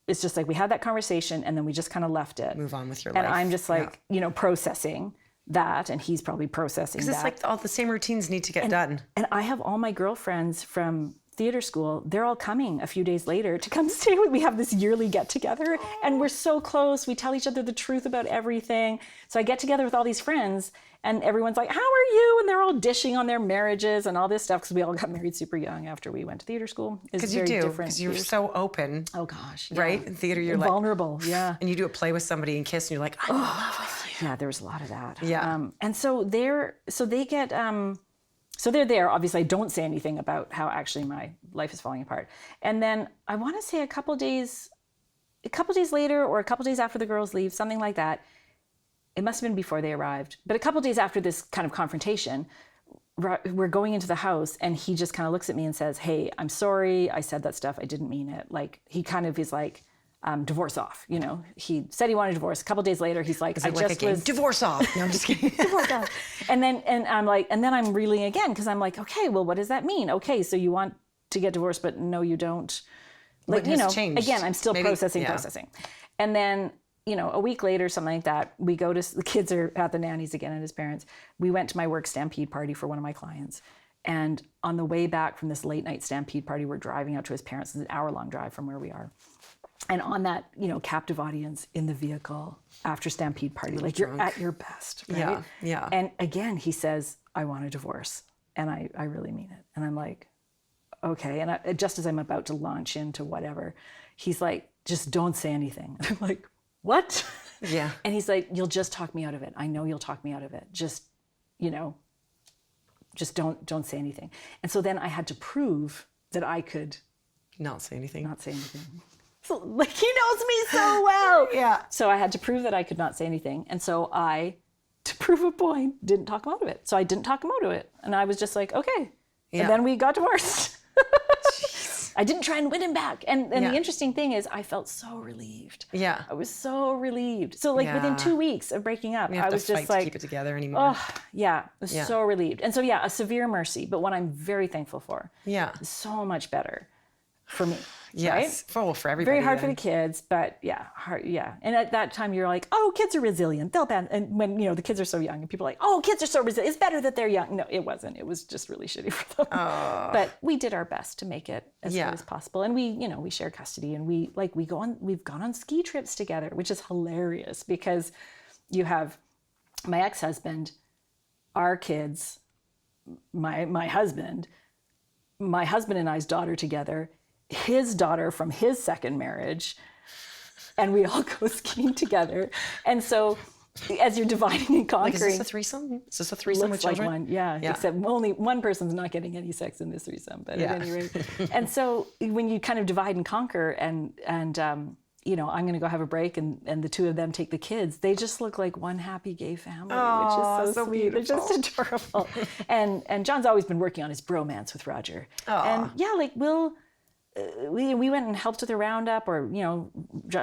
it's just like we had that conversation and then we just kind of left it. Move on with your life. And I'm just like, processing that, and he's probably processing that. Because it's like all the same routines need to get done. And I have all my girlfriends from theater school, they're all coming a few days later to come stay with me. We have this yearly get together and we're so close. We tell each other the truth about everything. So I get together with all these friends and everyone's like, how are you? And they're all dishing on their marriages and all this stuff because we all got married super young after we went to theater school. Because you do, because you're so open. Oh gosh. Yeah. Right? In theater, you're vulnerable. Yeah. And you do a play with somebody and kiss and you're like, I'm in love with you. Yeah, there was a lot of that. Yeah. And so they get, so they're there. Obviously, I don't say anything about how actually my life is falling apart. And then I want to say a couple days later or a couple days after the girls leave, something like that. It must have been before they arrived. But a couple days after this kind of confrontation, we're going into the house and he just kind of looks at me and says, hey, I'm sorry. I said that stuff. I didn't mean it. Like, he kind of is like, divorce off. You know, he said he wanted a divorce. A couple days later, he's like, divorce off. No, I'm just kidding. Divorce off. And I'm like, and then I'm reeling again because I'm like, okay, well, what does that mean? Okay, so you want to get divorced, but no, you don't. Like, you know, changed? Again, I'm still processing. And then, you know, a week later, something like that, we go to, the kids are at the nannies again and his parents. We went to my work stampede party for one of my clients. And on the way back from this late night stampede party, we're driving out to his parents. It's an hour-long drive from where we are. And on that, you know, captive audience in the vehicle after stampede party, like drunk. You're at your best, right? Yeah, yeah. And again, he says, I want a divorce. And I really mean it. And I'm like, okay. And just as I'm about to launch into whatever, he's like, just don't say anything. I'm like, what? Yeah. And he's like, you'll just talk me out of it. I know you'll talk me out of it. Just, you know, just don't say anything. And so then I had to prove that I could not say anything. So, like, he knows me so well. Yeah. So I had to prove that I could not say anything. And so I, to prove a point, didn't talk him out of it. So I didn't talk him out of it. And I was just like, okay. Yeah. And then we got divorced. I didn't try and win him back. And the interesting thing is I felt so relieved. Yeah. I was so relieved. So like within 2 weeks of breaking up, I was just like, to keep it together anymore. Oh, yeah. I was so relieved. And so, yeah, a severe mercy, but one I'm very thankful for. Yeah. So much better for me. Yes, right? For everybody. Very hard for the kids, but hard, And at that time, you're like, oh, kids are resilient. They'll bend. And when, you know, the kids are so young and people are like, oh, kids are so resilient. It's better that they're young. No, it wasn't. It was just really shitty for them. But we did our best to make it as good as possible. And we, you know, we share custody and we've gone on ski trips together, which is hilarious because you have my ex-husband, our kids, my husband and I's daughter together, his daughter from his second marriage, and we all go skiing together. And so as you're dividing and conquering. Like, is this a threesome? Is this a threesome with children? Like one, except only one person's not getting any sex in this threesome, but at any rate. And so when you kind of divide and conquer and you know, I'm going to go have a break and the two of them take the kids, they just look like one happy gay family, which is so sweet. Beautiful. They're just adorable. and John's always been working on his bromance with Roger. And like we went and helped with a roundup, or, you know,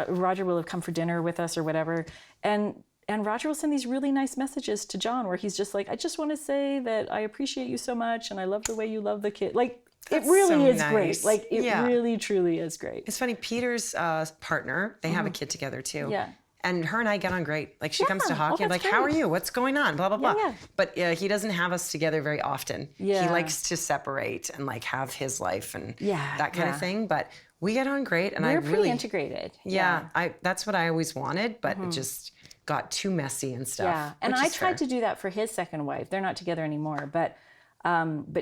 Roger will have come for dinner with us or whatever. And Roger will send these really nice messages to John where he's just like, I just want to say that I appreciate you so much and I love the way you love the kid. Like, it really is great. Like, it really, truly is great. It's funny, Peter's partner, they have a kid together too. Yeah. And her and I get on great. Like, she comes to hockey, I'm like, how are you? What's going on? Blah, blah, blah. Yeah. But he doesn't have us together very often. Yeah. He likes to separate and, like, have his life and that kind of thing. But we get on great. And we're pretty integrated. That's what I always wanted, but it just got too messy and stuff. Yeah. And I tried to do that for his second wife. They're not together anymore. But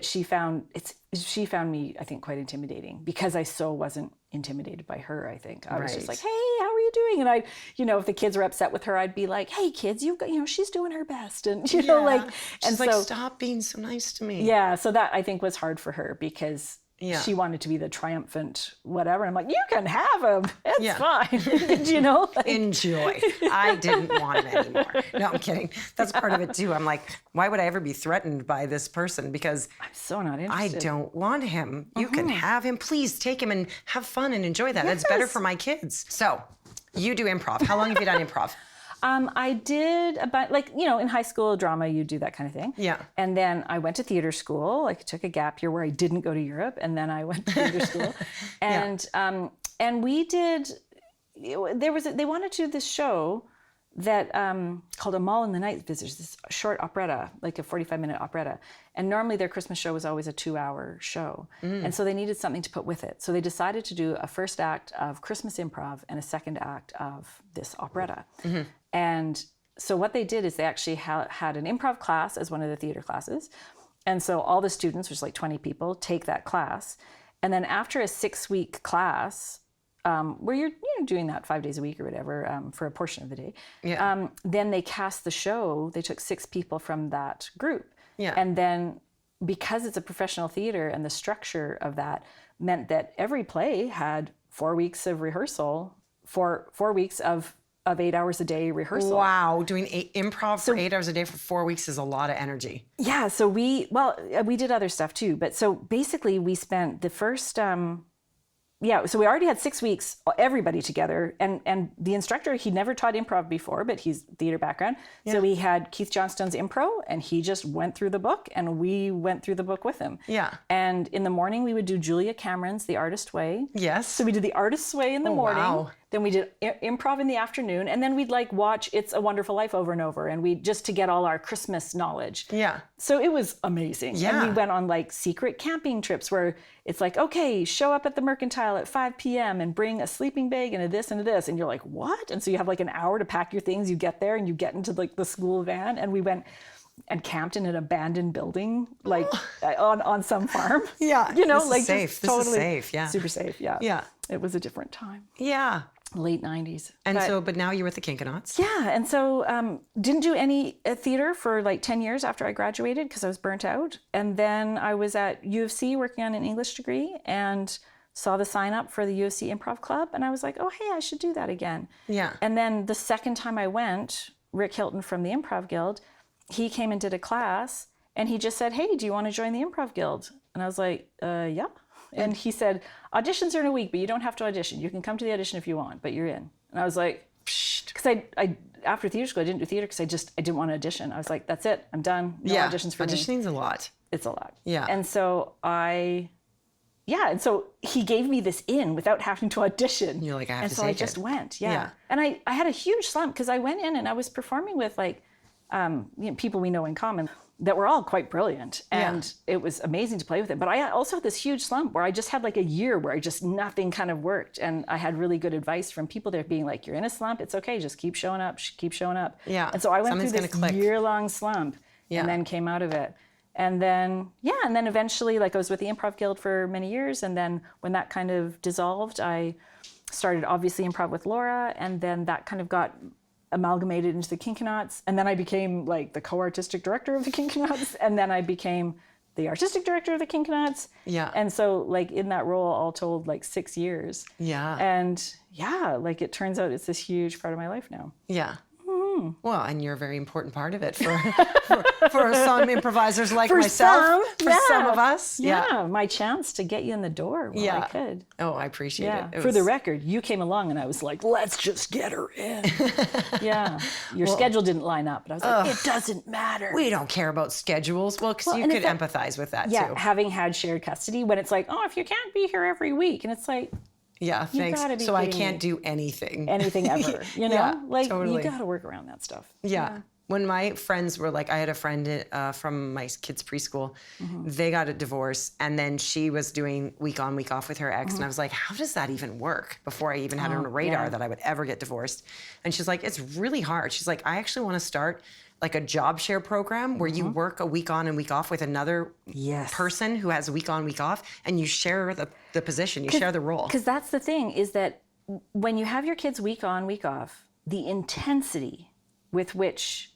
she found me, I think, quite intimidating because I so wasn't intimidated by her. I think I was just like, hey, how are you doing? And I, you know, if the kids were upset with her, I'd be like, hey, kids, she's doing her best, and you know, like, she's and like, so, stop being so nice to me. Yeah, so that I think was hard for her because she wanted to be the triumphant whatever. And I'm like, you can have him. It's fine. You know? Like, enjoy. I didn't want him anymore. No, I'm kidding. That's part of it too. I'm like, why would I ever be threatened by this person? Because I'm so not interested. I don't want him. You can have him. Please take him and have fun and enjoy that. That's better for my kids. So you do improv. How long have you done improv? I did about, like, you know, in high school drama, you do that kind of thing. Yeah. And then I went to theater school. Like, took a gap year where I didn't go to Europe, and then I went to theater school. And we did. They wanted to do this show that called A Mall in the Night Visitors, this short operetta, like a 45-minute operetta. And normally their Christmas show was always a 2-hour show. And so they needed something to put with it. So they decided to do a first act of Christmas improv and a second act of this operetta. And so what they did is they actually had an improv class as one of the theater classes. And so all the students, which is like 20 people, take that class. And then after a 6-week class, where you're doing that 5 days a week or whatever for a portion of the day, then they cast the show. They took 6 people from that group. And then because it's a professional theater and the structure of that meant that every play had 4 weeks of rehearsal, 4 weeks of 8 hours a day rehearsal. Wow, doing improv for 8 hours a day for 4 weeks is a lot of energy. Yeah, so we did other stuff too, but so basically we spent the first so we already had 6 weeks, everybody together, and the instructor, he'd never taught improv before, but he's theater background. So we had Keith Johnstone's Impro, and he just went through the book, and we went through the book with him. And in the morning, we would do Julia Cameron's The Artist Way. So we did The Artist's Way in the morning. Wow. Then we did improv in the afternoon, and then we'd like watch It's a Wonderful Life over and over, and we just to get all our Christmas knowledge. So it was amazing. And we went on like secret camping trips where it's like, okay, show up at the Mercantile at 5 p.m. and bring a sleeping bag and a this and a this, and you're like, what? And so you have like an hour to pack your things. You get there and you get into like the school van, and we went and camped in an abandoned building, like on some farm. You know, this like is safe. Totally, this is safe. super safe. It was a different time. Late 90s. And but now you're with the Kinkonauts. And so didn't do any theater for like 10 years after I graduated because I was burnt out. And then I was at U of C working on an English degree and saw the sign up for the U of C Improv Club. And I was like, oh, hey, I should do that again. And then the second time I went, Rick Hilton from the Improv Guild, he came and did a class and he just said, hey, do you want to join the Improv Guild? And I was like, yeah. And he said, auditions are in a week, but you don't have to audition. You can come to the audition if you want, but you're in. And I was like, because I after theater school, I didn't do theater because I didn't want to audition. I was like, that's it. I'm done. No auditions for me. Auditioning's a lot. It's a lot. And so and so he gave me this in without having to audition. You're like, I have and to so take I just it. went. And I had a huge slump because I went in and I was performing with like people we know in common that were all quite brilliant, and it was amazing to play with it. But I also had this huge slump where I just had like a year where nothing kind of worked, and I had really good advice from people there being like, you're in a slump, it's okay, just keep showing up, And so I went through this year-long slump and then came out of it. And then eventually, like I was with the Improv Guild for many years, and then when that kind of dissolved, I started obviously improv with Laura, and then that kind of got amalgamated into the Kinkonauts, and then I became like the co-artistic director of the Kinkonauts, and then I became the artistic director of the Kinkonauts. And so like in that role, all told, like 6 years. And like it turns out it's this huge part of my life now. Well, and you're a very important part of it for some improvisers like myself, for some of us. My chance to get you in the door while I could. Oh, I appreciate it. For the record, you came along and I was like, let's just get her in. Your schedule didn't line up, but I was like, it doesn't matter. We don't care about schedules. Well, because you could empathize with that too. Having had shared custody, when it's like, oh, if you can't be here every week, and it's like, thanks. So I can't do anything. Anything ever, you know? Totally. You got to work around that stuff. When my friends were like, I had a friend from my kids' preschool, they got a divorce, and then she was doing week on, week off with her ex, and I was like, how does that even work? Before I even had on a radar that I would ever get divorced. And she's like, it's really hard. She's like, I actually want to start like a job share program where you work a week on and week off with another person who has a week on, week off, and you share the position, you share the role. Because that's the thing, is that when you have your kids week on, week off, the intensity with which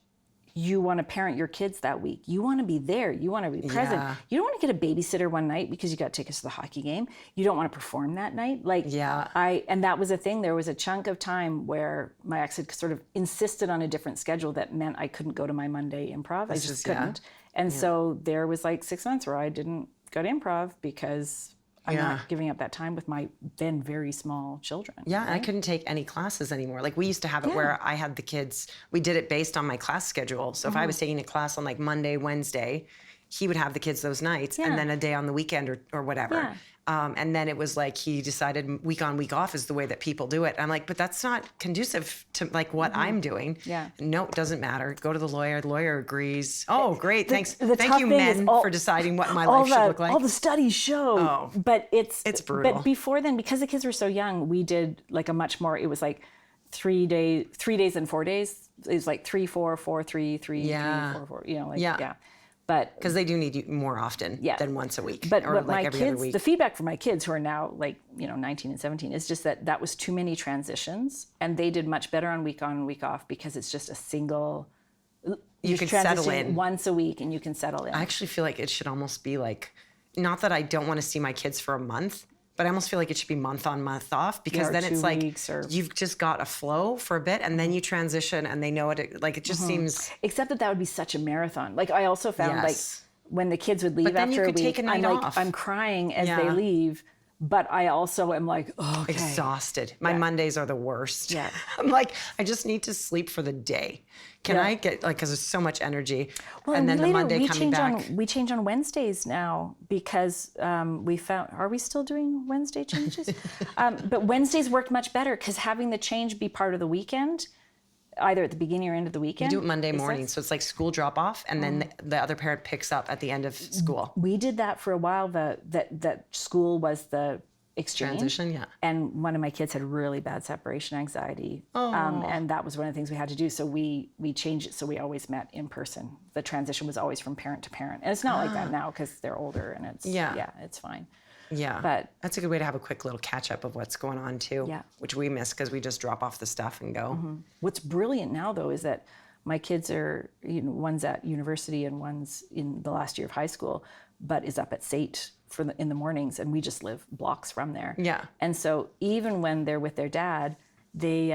you want to parent your kids that week. You want to be there. You want to be present. You don't want to get a babysitter one night because you got tickets to the hockey game. You don't want to perform that night. And that was a thing. There was a chunk of time where my ex had sort of insisted on a different schedule that meant I couldn't go to my Monday improv. I just couldn't. And so there was like 6 months where I didn't go to improv because I'm not giving up that time with my then very small children. And I couldn't take any classes anymore. Like we used to have it where I had the kids, we did it based on my class schedule. So if I was taking a class on like Monday, Wednesday, he would have the kids those nights and then a day on the weekend or whatever. Yeah. And then it was like he decided week on, week off is the way that people do it. I'm like, but that's not conducive to like what I'm doing. Yeah. No, it doesn't matter. Go to the lawyer. The lawyer agrees. Oh, great. Thanks. The Thank tough you, thing men, is all- for deciding what my life should look like. All the studies show. But it's brutal. But before then, because the kids were so young, we did like a much more, it was like 3 days and 4 days. It was like 3, 4, 4, 3, 3, 3, 4, 4, you know, like, yeah. But because they do need you more often than once a week, but or what like my every kids, other week. the feedback from my kids who are now like 19 and 17 is just that was too many transitions, and they did much better on, week off, because it's just a single. You can settle transition in once a week, and you can settle in. I actually feel like it should almost be like, not that I don't want to see my kids for a month, but I almost feel like it should be month on, month off, because then it's like you've just got a flow for a bit, and then you transition, and they know it. Like it just seems. Except that would be such a marathon. like I also found like when the kids would leave But then after you a could take week, a night I'm off. like, I'm crying as they leave, but I also am like, oh, okay. Exhausted. My Mondays are the worst. Yeah. I'm like, I just need to sleep for the day. Can I get like, because there's so much energy, Well, and then the Monday we coming back. we change on Wednesdays now because we found. Are we still doing Wednesday changes? But Wednesdays worked much better because having the change be part of the weekend, either at the beginning or end of the weekend. We do it Monday morning, so it's like school drop off, and then the other parent picks up at the end of school. We did that for a while. That school was the exchange. Transition, yeah. And one of my kids had really bad separation anxiety, and that was one of the things we had to do. So we changed it so we always met in person. The transition was always from parent to parent, and it's not like that now because they're older and it's it's fine. Yeah, but that's a good way to have a quick little catch up of what's going on too. Yeah. Which we miss because we just drop off the stuff and go. What's brilliant now, though, is that my kids are, one's at university and one's in the last year of high school, but is up at SAIT in the mornings, and we just live blocks from there. Yeah. And so even when they're with their dad, they,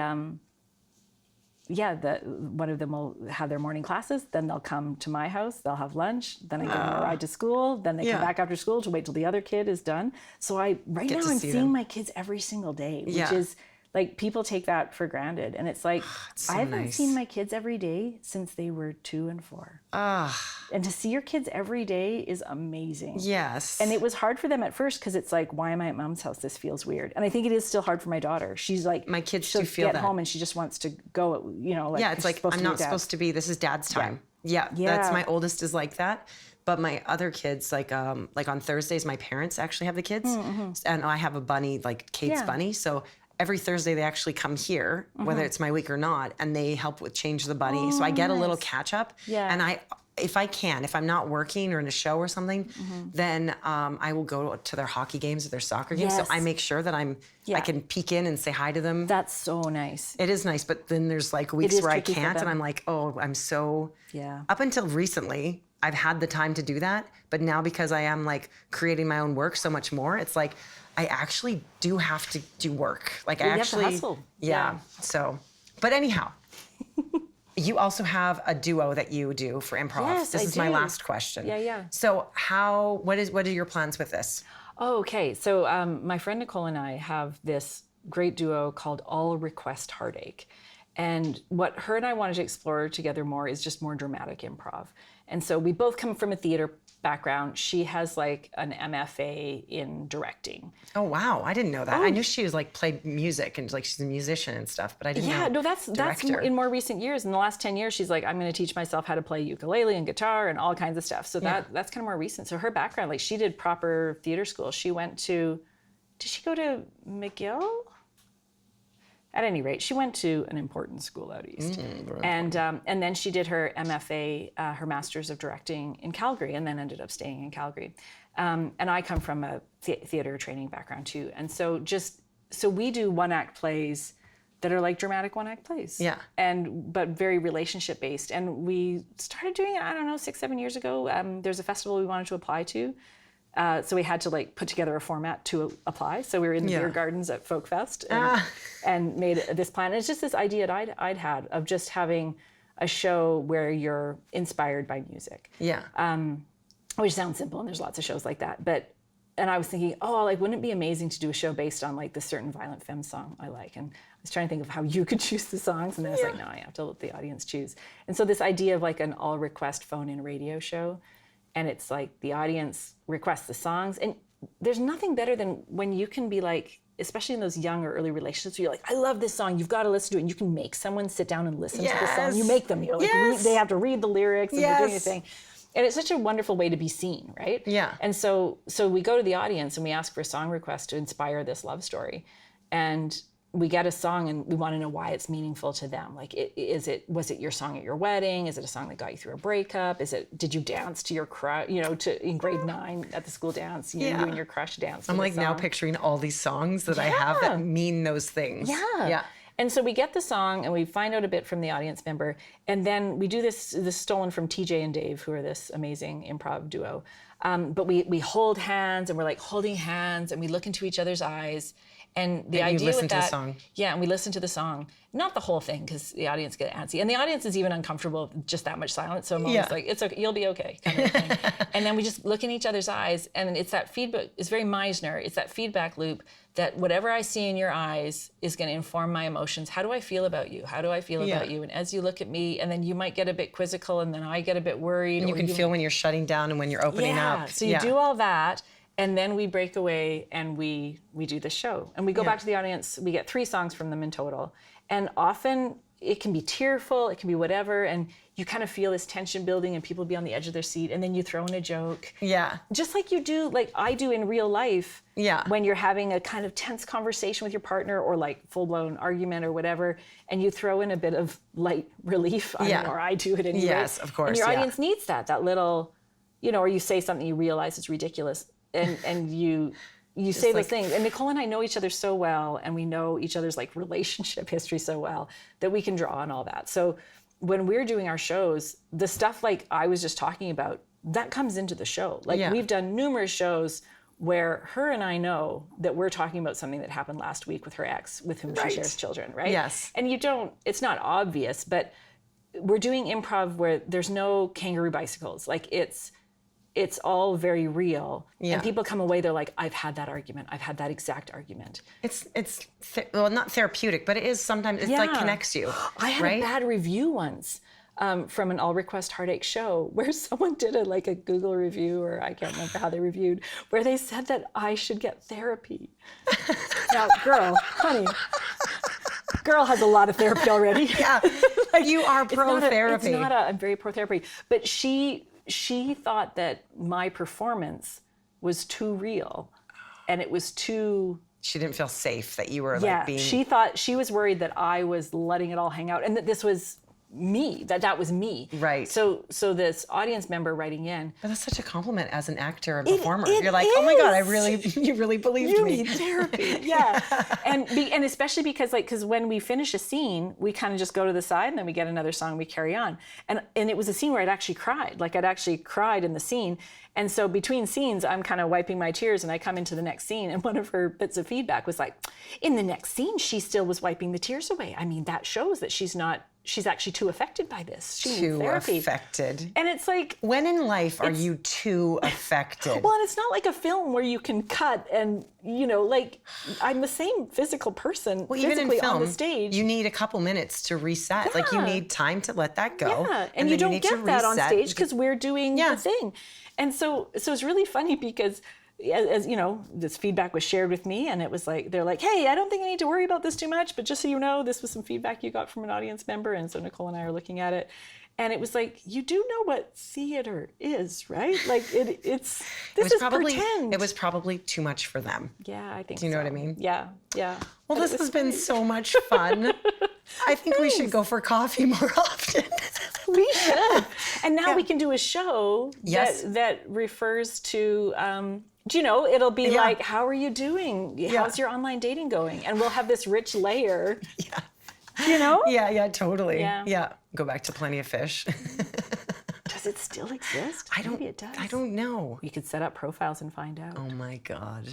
one of them will have their morning classes, then they'll come to my house, they'll have lunch, then I give them a ride to school, then they come back after school to wait till the other kid is done. So right now I'm seeing my kids every single day, which is like, people take that for granted. And it's like, so I haven't nice. seen my kids every day since they were 2 and 4. And to see your kids every day is amazing. Yes. And it was hard for them at first because it's like, why am I at mom's house? This feels weird. And I think it is still hard for my daughter. She's like, my kids she'll do feel get that. home and she just wants to go, like, it's like, I'm not supposed to be, this is dad's time. Yeah. That's my oldest is like that. But my other kids, like on Thursdays, my parents actually have the kids. And I have a bunny, like Kate's bunny. So every Thursday they actually come here, whether it's my week or not, and they help with change the bunny. So I get a little catch up. Yeah. And if I'm not working or in a show or something, then I will go to their hockey games or their soccer games. So I make sure that I can peek in and say hi to them. That's so nice. It is nice, but then there's like weeks where I can't, and I'm like, oh, I'm so. Yeah. Up until recently, I've had the time to do that, but now because I am like creating my own work so much more, it's like I actually do have to do work. Like I actually have to hustle. Yeah. So, but anyhow, you also have a duo that you do for improv. Yes, this I is my do. last question. Yeah. So what are your plans with this? Oh, okay. So my friend Nicole and I have this great duo called Request Heartache. And what her and I wanted to explore together more is just more dramatic improv. And so we both come from a theater background. She has like an MFA in directing. Oh, wow. I didn't know that. I knew she was like played music and like she's a musician and stuff, but I didn't know. Yeah, no, that's in more recent years. In the last 10 years, she's like, I'm going to teach myself how to play ukulele and guitar and all kinds of stuff. So that's kind of more recent. So her background, like she did proper theater school. She went to, did she go to McGill? At any rate, she went to an important school out east. And then she did her MFA, her Master's of Directing in Calgary, and then ended up staying in Calgary. And I come from a theater training background too. And so we do one-act plays that are like dramatic one-act plays. Yeah. But very relationship-based. And we started doing it, I don't know, 6-7 years ago. There's a festival we wanted to apply to. So we had to like put together a format to apply. So we were in the beer gardens at Folk Fest and made this plan. And it's just this idea that I'd had of just having a show where you're inspired by music. Yeah. Which sounds simple, and there's lots of shows like that. And I was thinking, wouldn't it be amazing to do a show based on like this certain Violent Femme song I like? And I was trying to think of how you could choose the songs, and then I was like, no, I have to let the audience choose. And so this idea of like an all request phone-in radio show. and it's like the audience requests the songs. And there's nothing better than when you can be like, especially in those young or early relationships, where you're like, I love this song, you've got to listen to it. And you can make someone sit down and listen to the song. You make them, you're like, they have to read the lyrics and they're doing a thing. And it's such a wonderful way to be seen, right? Yeah. And so we go to the audience and we ask for a song request to inspire this love story. And we get a song and we want to know why it's meaningful to them. Like, was it your song at your wedding? Is it a song that got you through a breakup? Did you dance to your crush, in grade 9 at the school dance, you and your crush danced? I'm like now picturing all these songs that I have that mean those things. Yeah. And so we get the song and we find out a bit from the audience member. And then we do this stolen from TJ and Dave, who are this amazing improv duo. But we hold hands and we're like holding hands and we look into each other's eyes. And the idea you listen with to that, the song. Yeah, and we listen to the song, not the whole thing, because the audience get antsy, and the audience is even uncomfortable with just that much silence. So I'm always like, "It's okay, you'll be okay," kind of thing. And then we just look in each other's eyes, and it's that feedback. It's very Meisner. It's that feedback loop that whatever I see in your eyes is going to inform my emotions. How do I feel about you? How do I feel about you? And as you look at me, and then you might get a bit quizzical, and then I get a bit worried. And you can feel when you're shutting down and when you're opening up. So you do all that. And then we break away and we do the show. And we go back to the audience. We get 3 songs from them in total. And often it can be tearful, it can be whatever. And you kind of feel this tension building and people be on the edge of their seat. And then you throw in a joke. Yeah. Just like you do, like I do in real life. Yeah. When you're having a kind of tense conversation with your partner or like full-blown argument or whatever. And you throw in a bit of light relief. Or I do it anyway. Yes, of course. And your audience needs that little, or you say something you realize is ridiculous. And you say those things. And Nicole and I know each other so well, and we know each other's like relationship history so well that we can draw on all that. So when we're doing our shows, the stuff like I was just talking about, that comes into the show. Like we've done numerous shows where her and I know that we're talking about something that happened last week with her ex, with whom she shares children, right? Yes. And it's not obvious, but we're doing improv where there's no kangaroo bicycles. Like it's all very real. And people come away, they're like, I've had that argument. I've had that exact argument. It's not therapeutic, but it is sometimes, it like connects you. I had a bad review once from an Request Heartache show where someone did a Google review, or I can't remember how they reviewed, where they said that I should get therapy. Now, honey, girl has a lot of therapy already. Yeah, you are pro-therapy. I'm very pro-therapy. But she thought that my performance was too real, and it was too. She didn't feel safe that you were being. She was worried that I was letting it all hang out, and that this was me. That was me. Right. So this audience member writing in. But that's such a compliment as an actor and performer. You're like, oh my God, you really believed me. You need therapy. Yeah. And especially because when we finish a scene, we kind of just go to the side and then we get another song and we carry on. And it was a scene where I'd actually cried. Like I'd actually cried in the scene. And so between scenes, I'm kind of wiping my tears and I come into the next scene. And one of her bits of feedback was like, in the next scene, she still was wiping the tears away. I mean, that shows that she's actually too affected by this. She needs therapy. Too affected. And it's like, when in life are you too affected? Well, and it's not like a film where you can cut and, like I'm the same physical person physically even in film, on the stage. You need a couple minutes to reset. Yeah. Like you need time to let that go. Yeah, and you don't get that on stage because we're doing the thing. And so it's really funny because as this feedback was shared with me, and it was like, they're like, hey, I don't think I need to worry about this too much, but just so you know, this was some feedback you got from an audience member. And so Nicole and I are looking at it. And it was like, you do know what theater is, right? Like this is pretend. It was probably too much for them. Yeah, I think so. Do you know what I mean? Yeah. Well, this has been so much fun. I think we should go for coffee more often. We should. And now we can do a show that refers to, it'll be like, how are you doing? How's your online dating going? And we'll have this rich layer. Yeah. Yeah, totally. Yeah. Go back to Plenty of Fish. Does it still exist? Maybe it does. I don't know. You could set up profiles and find out. Oh my God.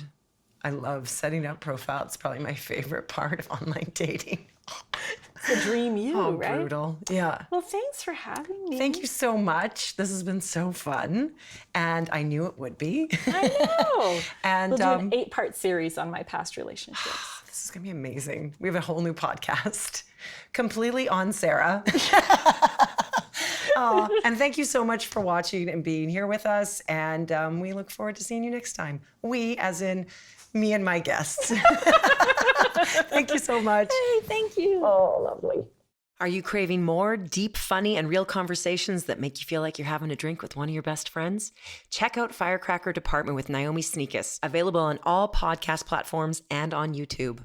I love setting up profiles. It's probably my favorite part of online dating. It's a dream right? Brutal. Yeah. Well, thanks for having me. Thank you so much. This has been so fun. And I knew it would be. I know. And we'll do an 8-part series on my past relationships. This is going to be amazing. We have a whole new podcast completely on Sarah. Oh, and thank you so much for watching and being here with us. And we look forward to seeing you next time. We, as in me and my guests. Thank you so much. Hey, thank you. Oh, lovely. Are you craving more deep, funny, and real conversations that make you feel like you're having a drink with one of your best friends? Check out Firecracker Department with Naomi Sneakus, available on all podcast platforms and on YouTube.